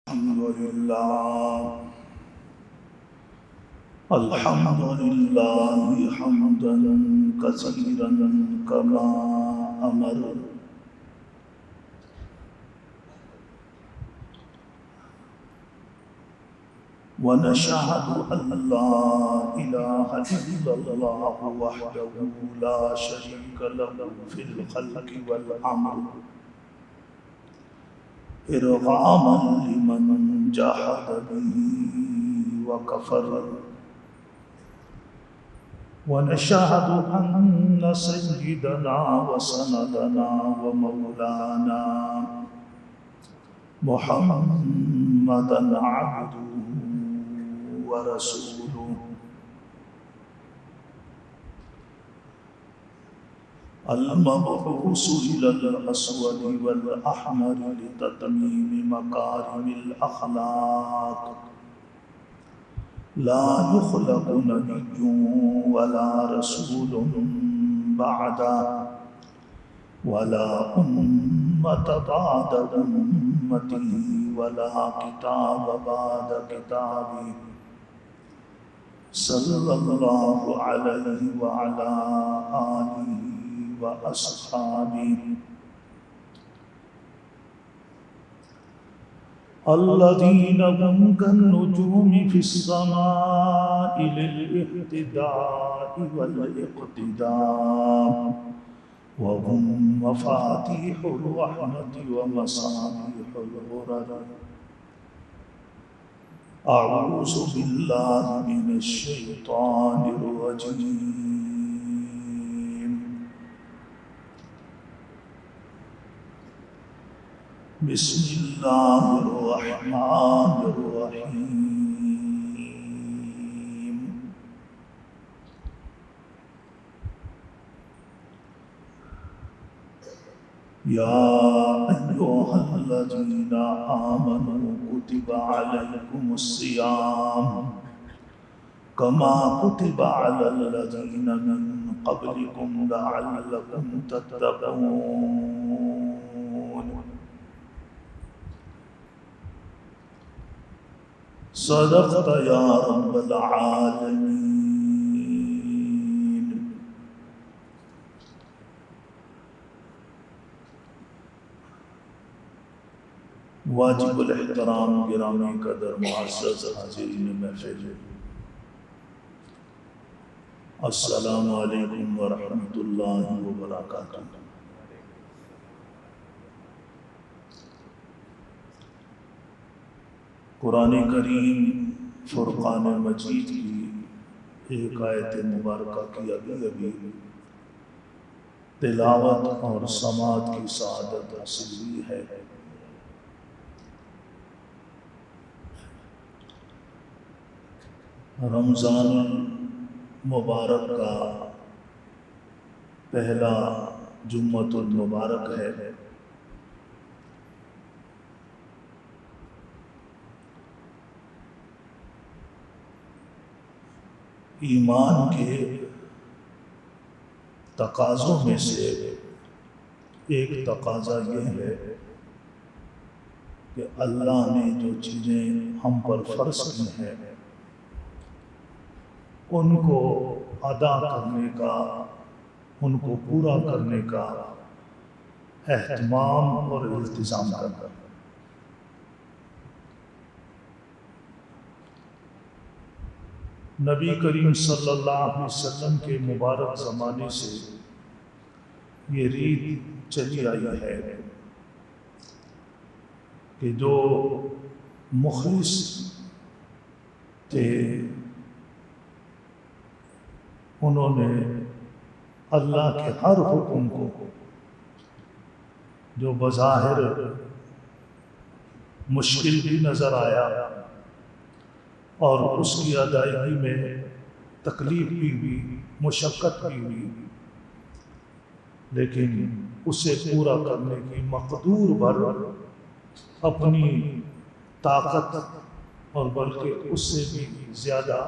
الحمد لله حمدا كثيرا كما أمر ونشهد أن لا إله إلا الله وحده لا شريك له في الخلق والأمر إرغاما لمن جحد به وكفر ونشهد أن سيدنا وسندنا ومولانا محمدا عبده ورسوله المبعوث إلى الأسود والأحمر لتتميم مكارم الأخلاق لا يخلق نبي ولا رسول بعده ولا أمة بعد أمته ولا كتاب بعد كتابه صلى الله عليه وعلى آله وأصحابه الذين هم كالنجوم في السماء للاهتداء والاقتداء وهم مفاتيح الرحمة ومصابيح الغرر أعوذ بالله من الشيطان الرجيم بسم الله الرحمن الرحيم يا أيها الذين آمنوا كتب عليكم الصيام كما كتب على الذين من قبلكم لعلكم تتقون صدقت يا رب العالمين. واجب الاحترام گرامی قدر معزز حاضرین محفل، السلام علیکم ورحمۃ اللہ وبرکاتہ۔ قرآن کریم فرقان مجید کی ایک آیت مبارکہ کی ابھی تلاوت اور سماعت کی سعادت حاصل ہوئی ہے۔ رمضان المبارک کا پہلا جمعۃ المبارک ہے۔ ایمان کے تقاضوں میں سے ایک تقاضا یہ ہے کہ اللہ نے جو چیزیں ہم پر فرض کی ہیں ان کو ادا کرنے کا، ان کو پورا کرنے کا اہتمام اور التزام کرنا۔ نبی کریم صلی اللہ علیہ وسلم کے مبارک زمانے سے یہ ریت چلی آئی ہے کہ جو مخلص تھے انہوں نے اللہ کے ہر حکم کو جو بظاہر مشکل بھی نظر آیا اور اس کی ادائیگی میں تکلیف بھی ہوئی، مشقت بھی ہوئی، لیکن اسے پورا کرنے کی مقدور بھر اپنی طاقت اور بلکہ اس سے بھی زیادہ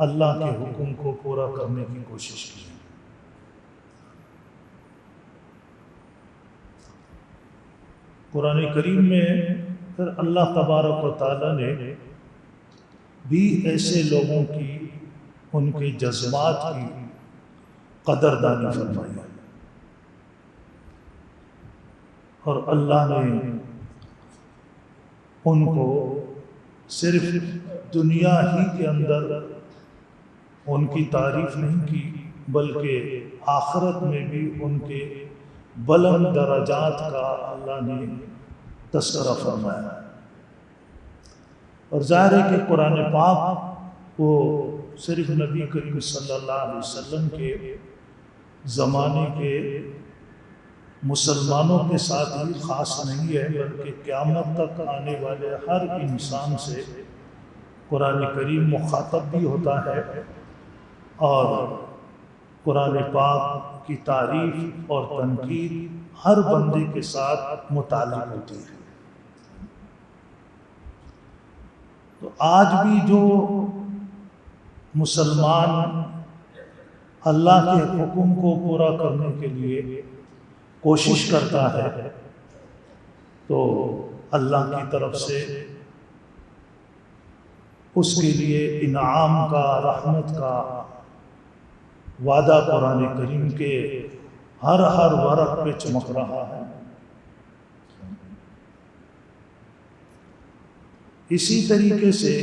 اللہ کے حکم کو پورا کرنے کی کوشش کی۔ قرآن کریم میں پھر اللہ تبارک و تعالیٰ نے بھی ایسے لوگوں کی، ان کے جذبات کی قدردانی فرمائی، اور اللہ نے ان کو صرف دنیا ہی کے اندر ان کی تعریف نہیں کی، بلکہ آخرت میں بھی ان کے بلند درجات کا اللہ نے تذکرہ فرمایا۔ اور ظاہر ہے کہ قرآن پاک وہ صرف نبی کریم صلی اللہ علیہ وسلم کے زمانے کے مسلمانوں کے ساتھ ہی خاص نہیں ہے، بلکہ قیامت تک آنے والے ہر انسان سے قرآن کریم مخاطب بھی ہوتا ہے، اور قرآن پاک کی تعریف اور تنقید ہر بندے کے ساتھ متعلق ہوتی ہے۔ تو آج بھی جو مسلمان اللہ کے حکم کو پورا کرنے کے لیے کوشش کرتا ہے، تو اللہ کی طرف سے اس کے لیے انعام کا، رحمت کا وعدہ قرآن کریم کے ہر ورق پہ چمک رہا ہے۔ اسی طریقے سے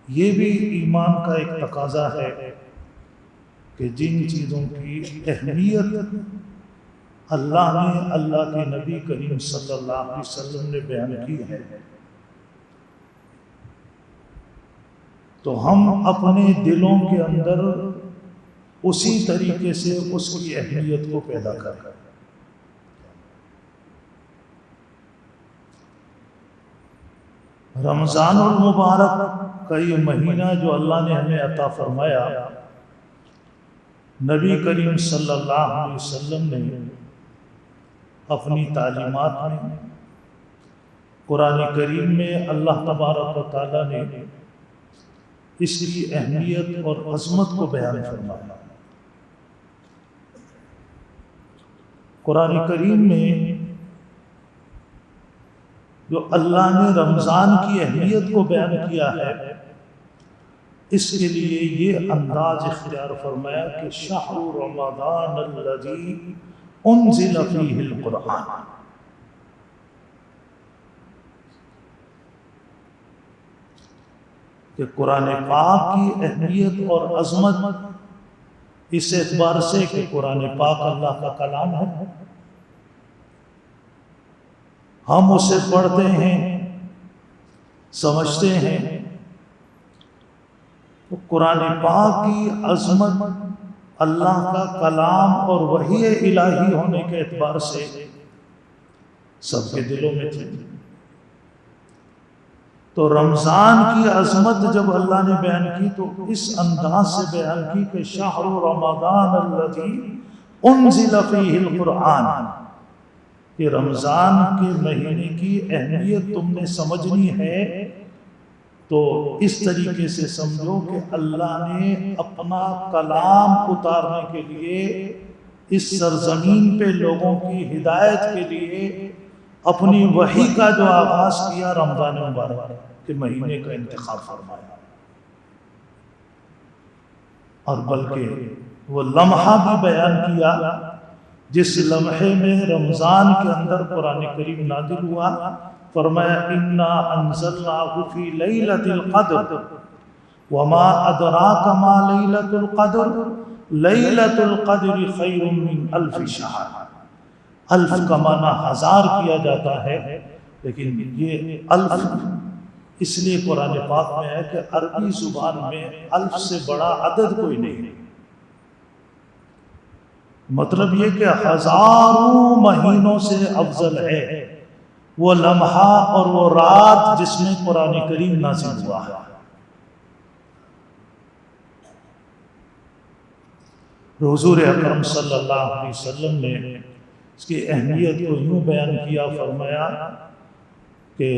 یہ بھی ایمان کا ایک تقاضا ہے کہ جن چیزوں کی اہمیت اللہ نے، اللہ کے نبی کریم صلی اللہ علیہ وسلم نے بیان کی ہے، تو ہم اپنے دلوں کے اندر اسی طریقے سے اس کی اہمیت کو پیدا کریں۔ رمضان المبارک کا یہ مہینہ جو اللہ نے ہمیں عطا فرمایا، نبی کریم صلی اللہ علیہ وسلم نے اپنی تعلیمات میں، قرآن کریم میں اللہ تبارک و تعالیٰ نے اس کی اہمیت اور عظمت کو بیان فرمایا۔ قرآن کریم میں جو اللہ نے رمضان کی اہمیت کو بیان کیا ہے، اس کے لیے یہ انداز اختیار فرمایا کہ شہر رمضان الذی انزل فیہ القرآن، کہ قرآن پاک کی اہمیت اور عظمت اس اعتبار سے کہ قرآن پاک اللہ کا کلام ہے، ہم اسے پڑھتے ہیں، سمجھتے ہیں، تو قرآن پاک کی عظمت اللہ کا کلام اور وحی الہی ہونے کے اعتبار سے سب کے دلوں میں تھی۔ تو رمضان کی عظمت جب اللہ نے بیان کی تو اس انداز سے بیان کی کہ شہر رمضان الذی انزل فیہ القرآن، کہ رمضان کے مہینے کی اہمیت تم نے سمجھنی ہے تو اس طریقے سے سمجھو کہ اللہ نے اپنا کلام اتارنے کے لیے اس سرزمین پہ لوگوں کی ہدایت کے لیے اپنی وحی کا جو آغاز کیا رمضان مبارک کے مہینے کا انتخاب فرمایا، اور بلکہ وہ لمحہ بھی بیان کیا جس لمحے میں رمضان کے اندر قرآن کریم نازل ہوا۔ فرمایا انا انزلناہ فی لیلۃ القدر وما ادراک ما لیلۃ القدر لیلۃ القدر خیر من الف شہر۔ الف کا معنی ہزار کیا جاتا ہے، لیکن یہ الف اس لیے قرآن پاک میں ہے کہ عربی زبان میں الف سے بڑا عدد کوئی نہیں، مطلب یہ کہ ہزاروں مہینوں سے افضل ہے وہ لمحہ اور وہ رات جس میں قرآن کریم نازل ہوا ہے۔ حضور اکرم صلی اللہ علیہ وسلم نے اس کی اہمیت کو یوں بیان کیا، فرمایا کہ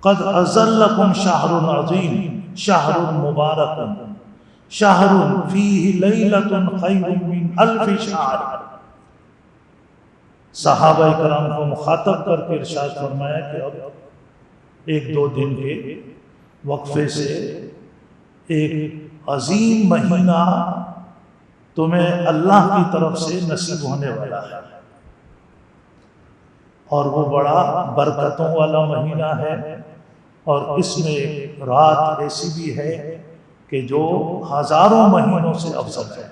قد اذلکم شہر عظیم شہر مبارک شہر فیہ لیلۃ خیر من الف شہر۔ صحابہ کرام کو مخاطب کر کے ارشاد فرمایا کہ اب 1-2 دن کے وقفے سے ایک عظیم مہینہ تمہیں اللہ کی طرف سے نصیب ہونے والا ہے، اور وہ بڑا برکتوں والا مہینہ ہے، اور اس میں رات ایسی بھی ہے کہ جو ہزاروں مہینوں سے افضل ہے۔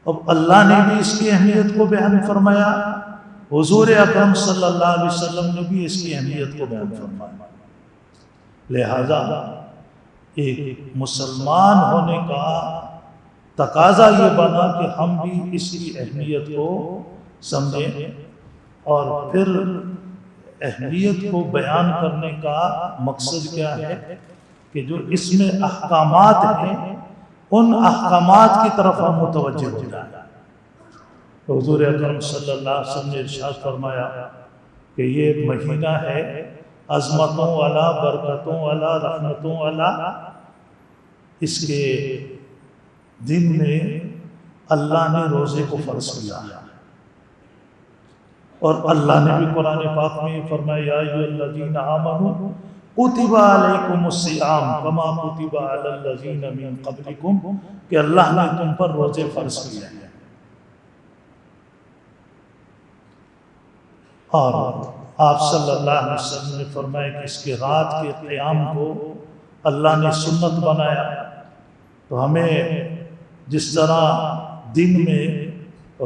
اب اللہ نے بھی اس کی اہمیت کو بیان فرمایا، حضور اکرم صلی اللہ علیہ وسلم نے بھی اس کی اہمیت کو بیان فرمایا۔ لہذا ایک مسلمان ہونے کا تقاضا یہ بنا کہ ہم بھی اس کی اہمیت کو سمجھیں، اور پھر اہمیت کو بیان کرنے کا مقصد کیا ہے کہ جو اس میں احکامات ہیں ان احکامات کی طرف ہم متوجہ ہو جائیں۔ حضور اکرم صلی اللہ علیہ وسلم نے ارشاد فرمایا کہ یہ مہینہ ہے عظمتوں والا، برکتوں والا، رحمتوں والا۔ اس کے دن میں اللہ نے روزے کو فرض کیا، اور اللہ نے بھی قرآن پاک میں فرمایا یا ایھا الذین آمنوا کتب علیکم الصیام کما کتب علی الذین من قبلکم، کہ اللہ نے تم پر روزے فرض کیے ہیں۔ اور آپ صلی اللہ علیہ وسلم نے فرمایا کہ اس کے رات کے قیام کو اللہ نے سنت بنایا، تو ہمیں جس طرح دن میں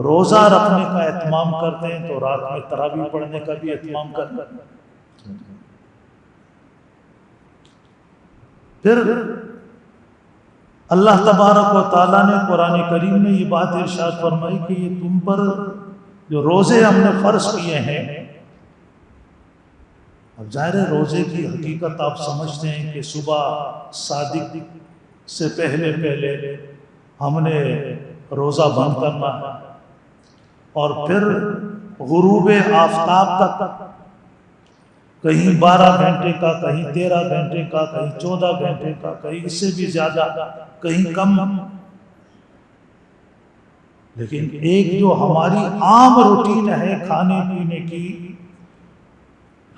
روزہ رکھنے کا اہتمام کرتے ہیں تو رات میں تراویح پڑھنے کا بھی اہتمام کرنا۔ پھر اللہ تبارک و تعالیٰ نے قرآن کریم میں یہ بات ارشاد فرمائی کہ یہ تم پر جو روزے ہم نے فرض کیے ہیں، اب ظاہر ہے روزے کی حقیقت آپ سمجھتے ہیں کہ صبح صادق سے پہلے ہم نے روزہ بند کرنا ہے، اور پھر غروب آفتاب تک کہیں 12 گھنٹے کا، کہیں 13 گھنٹے کا، کہیں 14 گھنٹے کا، کہیں اس سے بھی زیادہ، کہیں کم۔ لیکن ایک جو ہماری عام روٹین ہے کھانے پینے کی،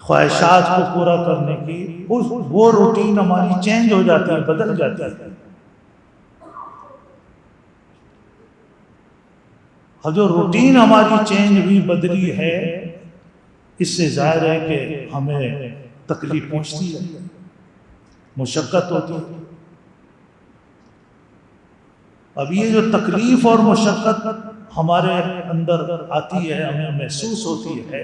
خواہشات کو پورا کرنے کی، وہ روٹین ہماری چینج ہو جاتی ہے، بدل جاتی ہے۔ اور جو روٹین ہماری چینج ہوئی، بدلی ہے، اس سے ظاہر ہے کہ ہمیں تکلیف پہنچتی ہے، مشقت ہوتی ہے۔ اب یہ جو تکلیف اور مشقت ہمارے اندر آتی ہے، ہمیں محسوس ہوتی ہے،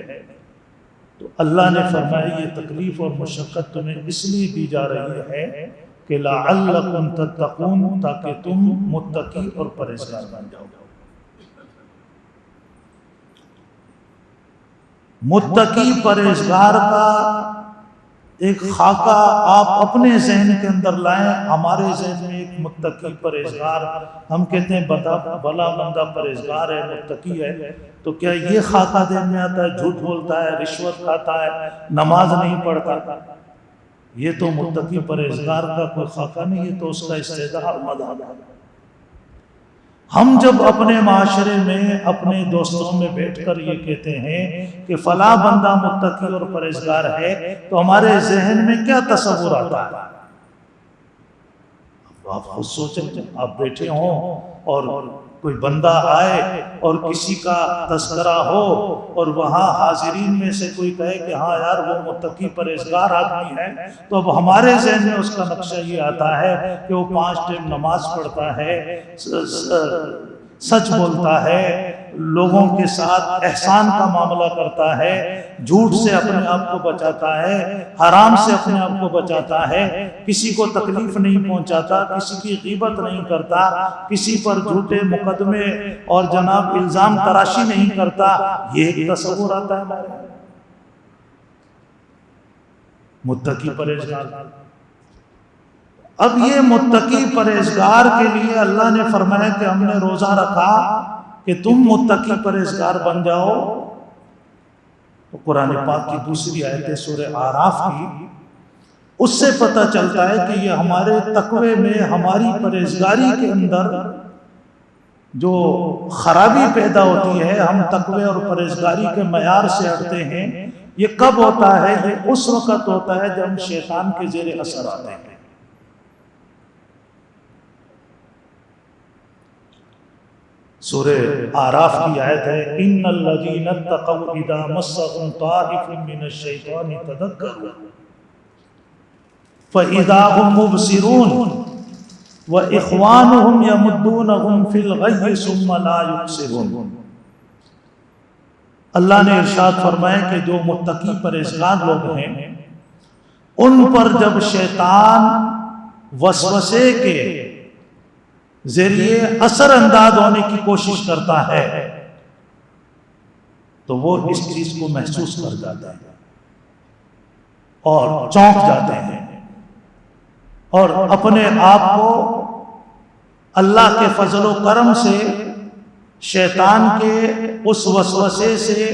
تو اللہ نے فرمایا یہ تکلیف اور مشقت تمہیں اس لیے دی جا رہی ہے کہ لعلکم تتقون، تاکہ تم متقی اور پرہیزگار بن جاؤ۔ متقی پرہیزگار کا ایک خاکہ آپ اپنے ذہن کے اندر لائیں۔ ہمارے ذہن میں ایک متقی پرہیزگار، ہم کہتے ہیں بھلا بندہ پرہیزگار ہے، متقی ہے، تو کیا یہ خاکہ ذہن میں آتا ہے؟ جھوٹ بولتا ہے، رشوت کھاتا ہے، نماز نہیں پڑھتا، یہ تو متقی پرہیزگار کا کوئی خاکہ نہیں، یہ تو اس کا استعداد مذہب ہے۔ ہم جب اپنے معاشرے میں، اپنے دوستوں میں بیٹھ کر یہ کہتے ہیں کہ فلاں بندہ متقی اور پرہیزگار ہے، تو ہمارے ذہن میں کیا تصور آتا ہے؟ آپ خود سوچیں، آپ بیٹھے ہوں اور کوئی بندہ آئے اور کسی کا تذکرہ ہو، اور وہاں حاضرین میں سے کوئی کہے کہ ہاں یار وہ متقی پرہیزگار آدمی ہے، تو اب ہمارے ذہن میں اس کا نقشہ یہ آتا ہے کہ وہ 5 ٹائم نماز پڑھتا ہے، سچ بولتا ہے، لوگوں کے ساتھ احسان کا معاملہ کرتا ہے، جھوٹ سے اپنے آپ کو بچاتا ہے، حرام سے اپنے آپ کو بچاتا ہے، کسی کو تکلیف نہیں پہنچاتا، کسی کی غیبت نہیں کرتا، کسی پر جھوٹے مقدمے اور جناب الزام تراشی نہیں کرتا۔ یہ ایک تصور آتا ہے ہمارے متقی پرہیزگار۔ اب یہ متقی پرہیزگار کے لیے اللہ نے فرمایا کہ ہم نے روزہ رکھا کہ تم متقی پرہیزگار بن جاؤ۔ تو قرآن پاک کی دوسری آیت سورہ اعراف کی، اس سے پتہ چلتا ہے کہ یہ ہمارے تقوی میں، ہماری پرہیزگاری کے اندر جو خرابی پیدا ہوتی ہے، ہم تقوی اور پرہیزگاری کے معیار سے ہٹتے ہیں، یہ کب ہوتا ہے؟ یہ اس وقت ہوتا ہے جب ہم شیطان کے زیر اثر آتے ہیں۔ سورہ اعراف کی آیت ہے، ان الذین اتقوا اذا مسهم طائف من الشیطان تذکروا فاذا هم مبصرون واخوانهم يمدونهم في الغی ثم لا یبصرون۔ اللہ نے ارشاد فرمایا کہ جو متقی پرہیزگار لوگ ہیں ان پر جب شیطان وسوسے کے ذریعے اثر انداز ہونے کی کوشش کرتا ہے تو وہ اس چیز کو محسوس کر جاتے ہیں اور چونک جاتے ہیں اور اپنے آپ کو اللہ کے فضل و کرم سے شیطان کے اس وسوسے سے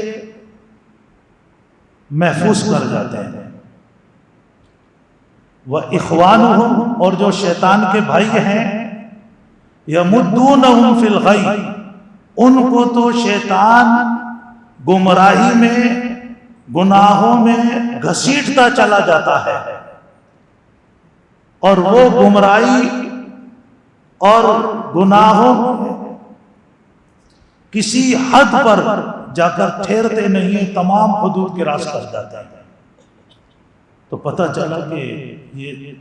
محفوظ کر جاتے ہیں۔ وَإِخْوَانُهُمْ، اور جو شیطان کے بھائی ہیں، یمدونہم فی الغی، ان کو تو شیطان گمراہی میں، گناہوں میں گھسیٹتا چلا جاتا ہے، اور وہ گمراہی اور گناہوں کسی حد پر جا کر ٹھہرتے نہیں ہیں، تمام حدود کراس کر جاتے ہیں۔ تو پتہ چلا کہ یہ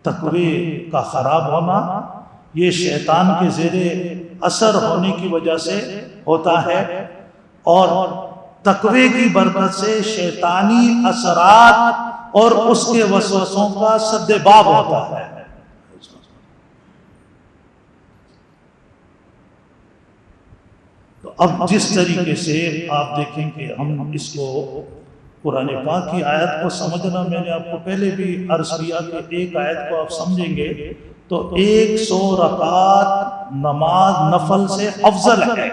تقوی کا خراب ہونا یہ شیطان کے زیر اثر ہونے کی وجہ سے ہوتا ہے، اور تقوی کی برکت سے شیطانی اثرات اور اس کے وسوسوں کا سد باب ہوتا ہے۔ تو اب جس طریقے سے آپ دیکھیں کہ ہم اس کو قرآن پاک کی آیت کو سمجھنا، میں نے آپ کو پہلے بھی عرض کیا کہ ایک آیت کو آپ سمجھیں گے تو 100 رکعت نماز نفل سے افضل ہے۔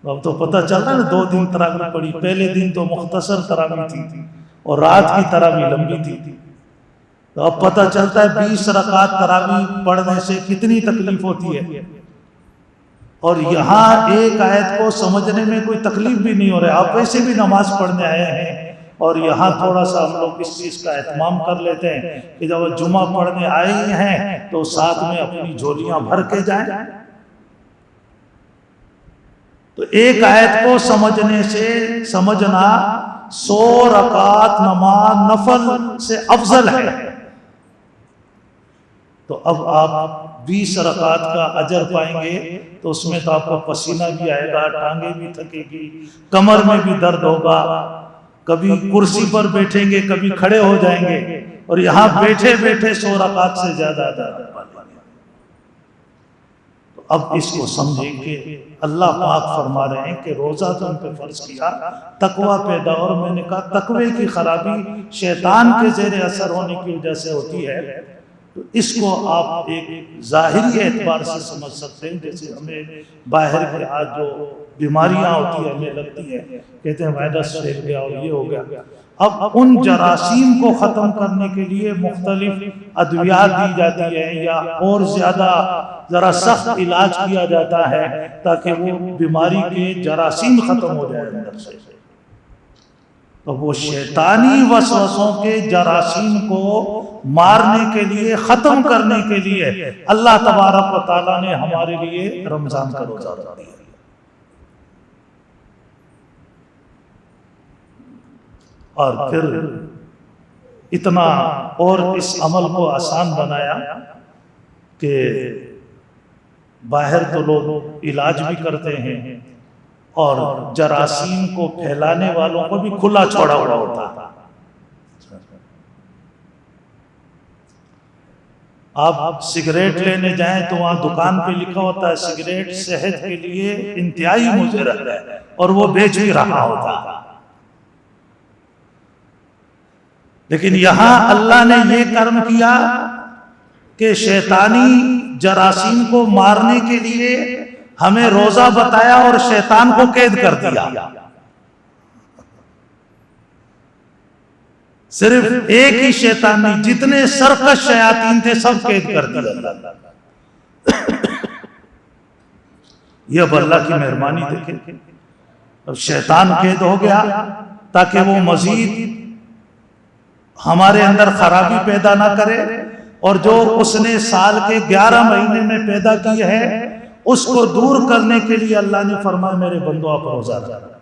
اب تو پتہ چلتا ہے نا، 2 دن تراویح پڑھی، پہلے دن تو مختصر تراویح تھی اور رات کی تراویح لمبی تھی، تو اب پتہ چلتا ہے 20 رکعت تراویح پڑھنے سے کتنی تکلیف ہوتی ہے، اور یہاں ایک آیت کو سمجھنے میں کوئی تکلیف بھی نہیں ہو رہا ہے۔ آپ ویسے بھی نماز پڑھنے آئے ہیں اور یہاں تھوڑا سا ہم لوگ اس چیز کا اہتمام کر لیتے ہیں کہ جب جمعہ پڑھنے آئے ہیں تو ساتھ میں اپنی جھولیاں بھر کے جائیں۔ تو ایک آیت کو سمجھنے سے سمجھنا 100 رکعت نماز نفل سے افضل ہے۔ تو اب آپ 20 رکعت کا اجر پائیں گے تو اس میں تو آپ کو پسینہ بھی آئے گا، ٹانگیں بھی تھکے گی، کمر میں بھی درد ہوگا، کبھی کرسی پر بیٹھیں گے، کبھی کھڑے ہو جائیں گے، اور یہاں بیٹھے بیٹھے 100 رکعت سے زیادہ اجر پا لیں گے۔ تو اب اس کو سمجھیں کہ اللہ پاک فرما رہے ہیں کہ روزہ تم پہ فرض کیا تقوی پیدا، اور میں نے کہا تقوی کی خرابی شیطان کے زیر اثر ہونے کی وجہ سے ہوتی ہے۔ تو اس کو آپ ایک ظاہری اعتبار سے سمجھ سکتے ہیں، جیسے ہمیں باہر کے آج جو بیماریاں ہوتی ہیں ہمیں لگتی ہے، کہتے ہیں وائرس پھیل گیا اور یہ ہو گیا، اب ان جراثیم کو ختم کرنے کے لیے مختلف ادویات دی جاتی ہیں یا اور زیادہ ذرا سخت علاج کیا جاتا ہے تاکہ وہ بیماری کے جراثیم ختم ہو جائے اندر سے۔ تو وہ شیطانی وسوسوں کے جراثیم کو مارنے کے لیے، ختم کرنے کے لیے اللہ تبارک و تعالیٰ نے ہمارے لیے رمضان کا روزہ رکھ دیا۔ اور پھر اتنا اور اس عمل کو آسان بنایا کہ باہر تو لوگ علاج بھی کرتے ہیں اور جراثیم کو پھیلانے والوں کو بھی کھلا چھوڑا ہوا ہوتا ہے۔ آپ سگریٹ لینے جائیں تو وہاں دکان پہ لکھا ہوتا ہے سگریٹ صحت کے لیے انتہائی مضر ہے، اور وہ بیچ بھی رہا ہوتا ہے۔ لیکن یہاں اللہ نے یہ کرم کیا کہ شیطانی جراثیم کو مارنے کے لیے ہمیں روزہ بتایا اور شیطان کو قید کر دیا۔ صرف ایک ہی شیطان نہیں، جتنے سرکش شیاطین تھے سب قید کر دیا اللہ۔ یہ اب اللہ کی مہربانی دیکھیں، اب شیطان قید ہو گیا تاکہ وہ مزید ہمارے اندر خرابی پیدا نہ کرے، اور جو اس نے سال کے 11 مہینے میں پیدا کی ہے اس کو دور کرنے کے لیے اللہ نے فرمایا میرے بندو آپ روزہ رکھو،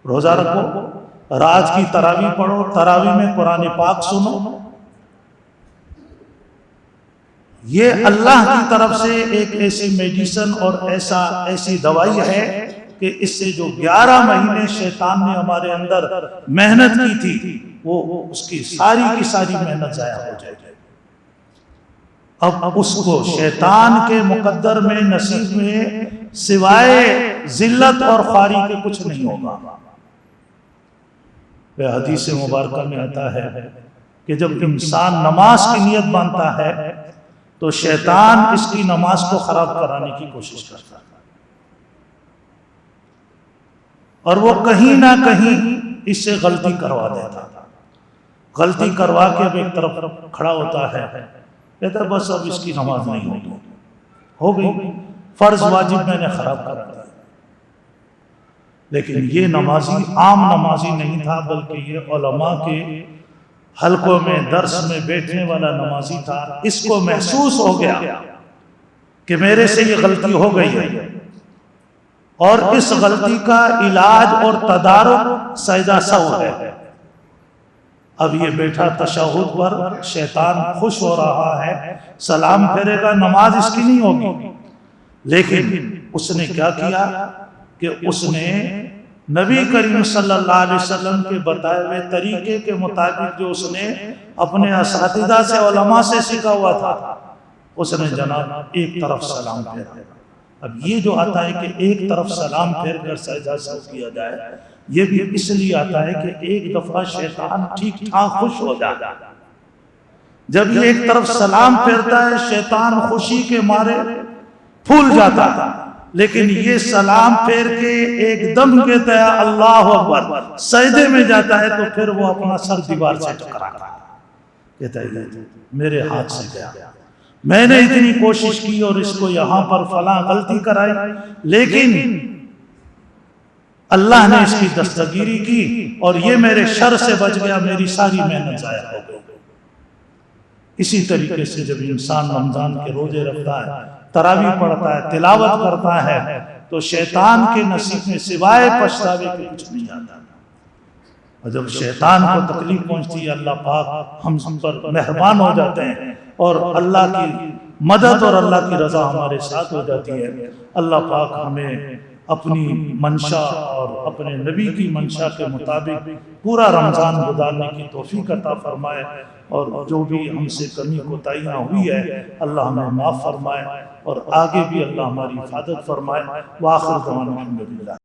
روزہ رکھو، رات کی تراویح پڑھو، تراویح میں قرآن پاک سنو۔ یہ اللہ کی طرف سے ایک ایسی میڈیسن اور ایسی دوائی ہے کہ اس سے جو 11 مہینے شیطان نے ہمارے اندر محنت کی تھی وہ اس کی ساری محنت ضائع ہو جائے گی۔ اب اس کو شیطان کے مقدر میں نصیب میں سوائے ذلت اور خواری کے کچھ نہیں ہوگا۔ حدیث مبارکہ میں آتا ہے کہ جب انسان نماز کی نیت باندھتا ہے تو شیطان اس کی نماز کو خراب کرانے کی کوشش کرتا ہے، اور وہ کہیں نہ کہیں اس سے غلطی کروا دیتا، غلطی کروا کے اب ایک طرف کھڑا ہوتا ہے، کہتا ہے بس اب اس کی نماز نہیں ہوگی، ہو گئی فرض واجب میں نے خراب کرا دیا۔ لیکن یہ نمازی عام نمازی نہیں تھا، بلکہ یہ علماء کے حلقوں میں درس میں بیٹھنے والا نمازی تھا۔ اس کو محسوس ہو گیا کہ میرے سے یہ غلطی ہو گئی ہے، اور اس غلطی کا علاج اور تدارک سجدہ سہو ہے۔ اب یہ بیٹھا تشہد پر، شیطان خوش ہو رہا ہے، سلام پھیرے گا، نماز اس کی نہیں ہوگی، لیکن اس نے کیا کیا کہ اس نے نبی کریم صلی اللہ علیہ وسلم کے بتائے ہوئے طریقے کے مطابق جو اس نے اپنے اساتذہ سے علماء سے سیکھا ہوا تھا، اس نے جناب ایک طرف سلام پھیرا۔ اب یہ جو آتا ہے کہ ایک طرف سلام پھیر کر سجدہ سہو کیا جائے، یہ بھی اس لیے آتا ہے کہ ایک دفعہ شیطان ٹھیک ٹھاک خوش ہو جاتا ہے۔ جب یہ ایک طرف سلام پھیرتا ہے شیطان خوشی کے مارے پھول جاتا ہے، لیکن یہ سلام پھیر کے ایک دم کہتا ہے اللہ اکبر، سجدے میں جاتا ہے تو پھر وہ اپنا سر دیوار سے ٹکراتا ہے، کہتا ہے میرے ہاتھ سے گیا، میں نے اتنی کوشش کی اور اس کو یہاں پر فلاں غلطی کرائی، لیکن اللہ نے اس کی دستگیری کی اور یہ میرے شر سے بچ گیا، میری ساری محنت ضائع ہو گئی۔ اسی طریقے سے جب انسان رمضان کے روزے رکھتا ہے، تراویح پڑھتا ہے، تلاوت کرتا ہے، تو شیطان کے نصیب میں سوائے پچھتاوے کے کچھ نہیں آتا، اور جب شیطان کو تکلیف پہنچتی ہے اللہ پاک ہم پر مہربان ہو جاتے ہیں اور اللہ کی مدد اور اللہ کی رضا ہمارے ساتھ ہو جاتی ہے۔ اللہ پاک ہمیں اپنی منشا اور اپنے نبی کی منشا کے مطابق پورا رمضان گزارنے کی توفیق عطا فرمائے، اور جو بھی ہم سے کمی کوتاہیاں ہوئی ہے اللہ ہمیں معاف فرمائے، اور آگے بھی اللہ ہماری حفاظت فرمائے۔ وآخر دعوانا الحمدللہ۔